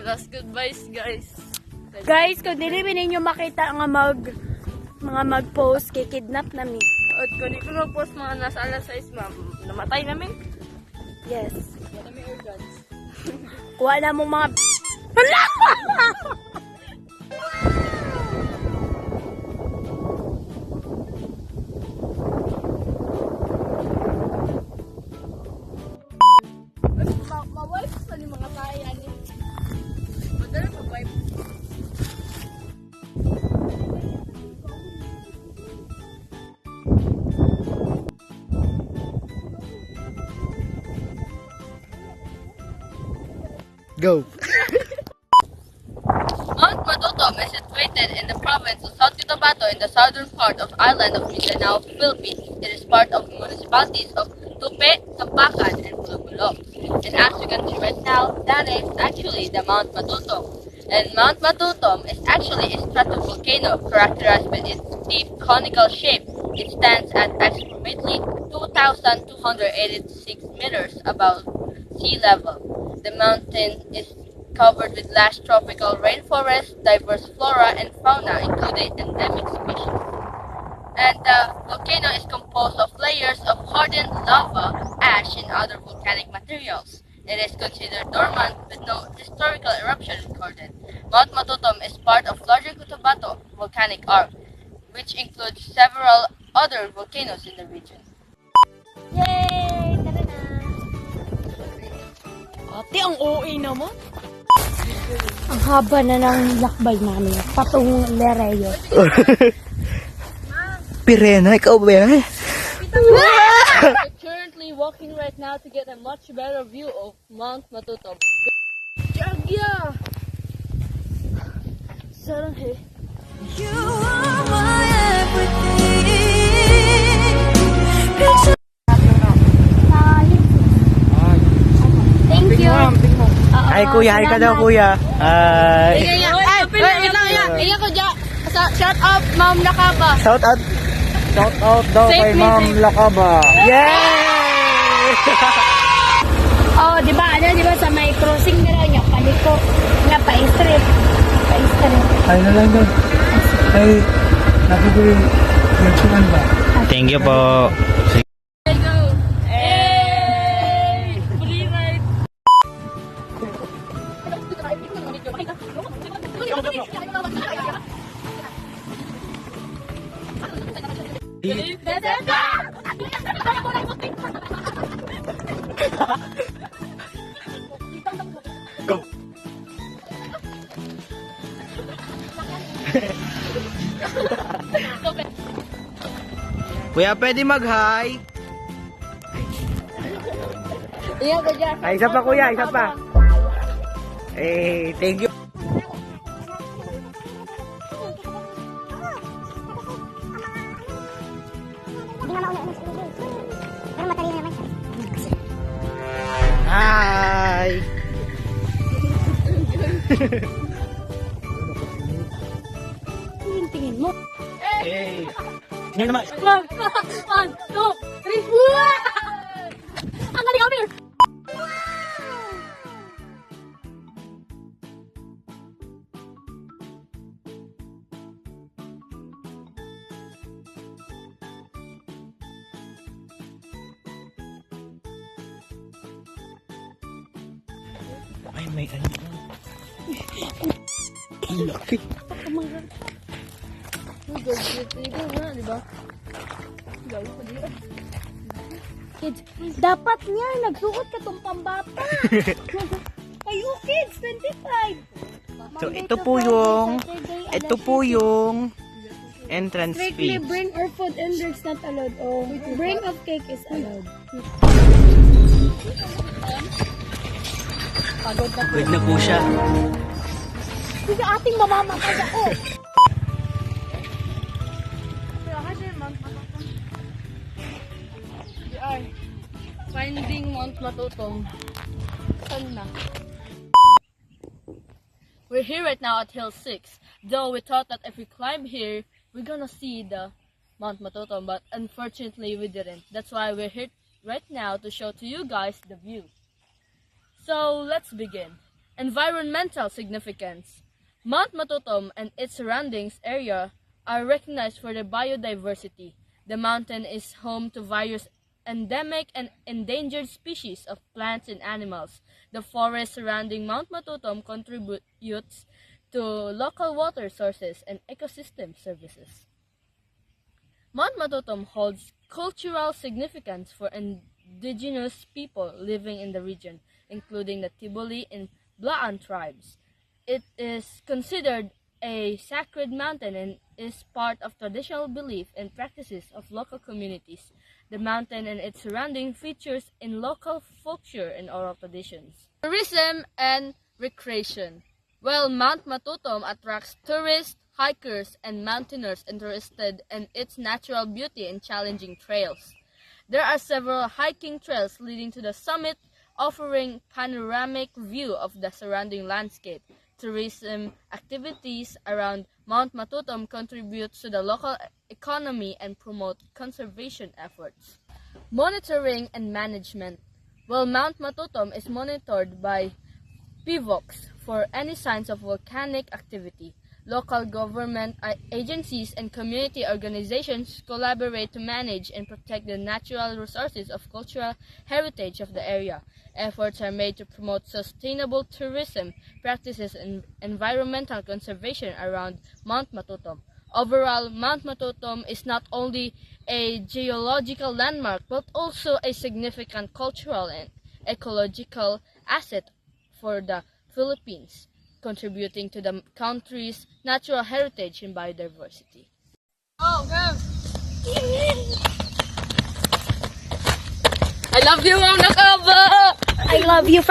Last goodbyes, guys. Guys, kung dili ninyo makita nga mga mag-post, kikidnap namin. At kung di ko mag-post mga nasa alas 6, ma'am, namatay namin. Yes. Wala may organs. Kuha na mo mga... Hala! Ma-wipe sa ni mga tayan eh. Madala mag-wipe. Go! Mount Matutom is situated in the province of South Cotabato in the southern part of island of Mindanao, Philippines. It is part of municipalities of Tupi, Sampakan, and Bulog-Bulog. And as you can see right now, that is actually the Mount Matutom. And Mount Matutom is actually a stratovolcano characterized by its deep conical shape. It stands at approximately 2,286 meters above sea level. The mountain is covered with lush tropical rainforest, diverse flora and fauna, including endemic species. And the volcano is composed of layers of hardened lava, ash, and other volcanic materials. It is considered dormant with no historical eruption recorded. Mount Matutom is part of larger Cotabato volcanic arc, which includes several other volcanoes in the region. Yay! Tara na! Ate, ang OA naman. Ang haba na ng lakbay namin. Patungong Lereo. Pirena, ikaw ba yan? We're currently walking right now to get a much better view of Mount Matutom. Jagya! Sarang he. You are my everything. Thank you. Ay, kuya, ay ka daw, kuya. Ay. Wait lang, iya ko dyan. Shout out, Ma'am Lakaba. Shout out. Shout out daw kay Ma'am Lakaba. Yay! Oh, di ba? Ano, di ba sa may crossing na raw niya, paliko. Nga, pa-strip. Pa-strip. Ay na lang doon. Ay, nakibili. Nagsuman ba? Thank you po. Let's go. Hey! Free ride. Go! Kuya, pwede mag-hi? Iya ko dyan. Ay, isa pa kuya, isa pa. Eh, thank you. Hi! Tingin mo. Hey! Sino naman? 1, 2, 3. Ang galing, Amir! Ay, may ano. Ang laki. Tigo na, di ba? Gawa pa dito. Kids, dapat niya, nagsuot ka tong pambata. Kayo kids, 25. So, Monday ito to po Friday, yung, Saturday, ito alas po 15. yung entrance Strictly fee. bring or food and drinks not allowed. Oh, bring of cake is allowed. Pagod na po. Good na po siya. Sige ating mamamatay ako. We are finding Mount Matutom. Saan na? We're here right now at Hill 6. Though we thought that if we climb here, we're gonna see the Mount Matutom, but unfortunately we didn't. That's why we're here right now to show to you guys the view. So let's begin. Environmental significance. Mount Matutom and its surroundings area are recognized for their biodiversity. The mountain is home to various endemic and endangered species of plants and animals. The forest surrounding Mount Matutom contributes to local water sources and ecosystem services. Mount Matutom holds cultural significance for indigenous people living in the region, including the Tiboli and Blaan tribes. It is considered a sacred mountain and is part of traditional belief and practices of local communities. The mountain and its surrounding features in local folklore and oral traditions. Tourism and recreation. Well, Mount Matutom attracts tourists, hikers, and mountaineers interested in its natural beauty and challenging trails. There are several hiking trails leading to the summit, offering panoramic view of the surrounding landscape. Tourism activities around Mount Matutom contribute to the local economy and promote conservation efforts. Monitoring and management. Well, Mount Matutom is monitored by PIVOX for any signs of volcanic activity. Local government agencies and community organizations collaborate to manage and protect the natural resources of cultural heritage of the area. Efforts are made to promote sustainable tourism practices and environmental conservation around Mount Matutom. Overall, Mount Matutom is not only a geological landmark but also a significant cultural and ecological asset for the Philippines, contributing to the country's natural heritage and biodiversity. Oh, go! I love you, Ma'am Lakaba! I love you.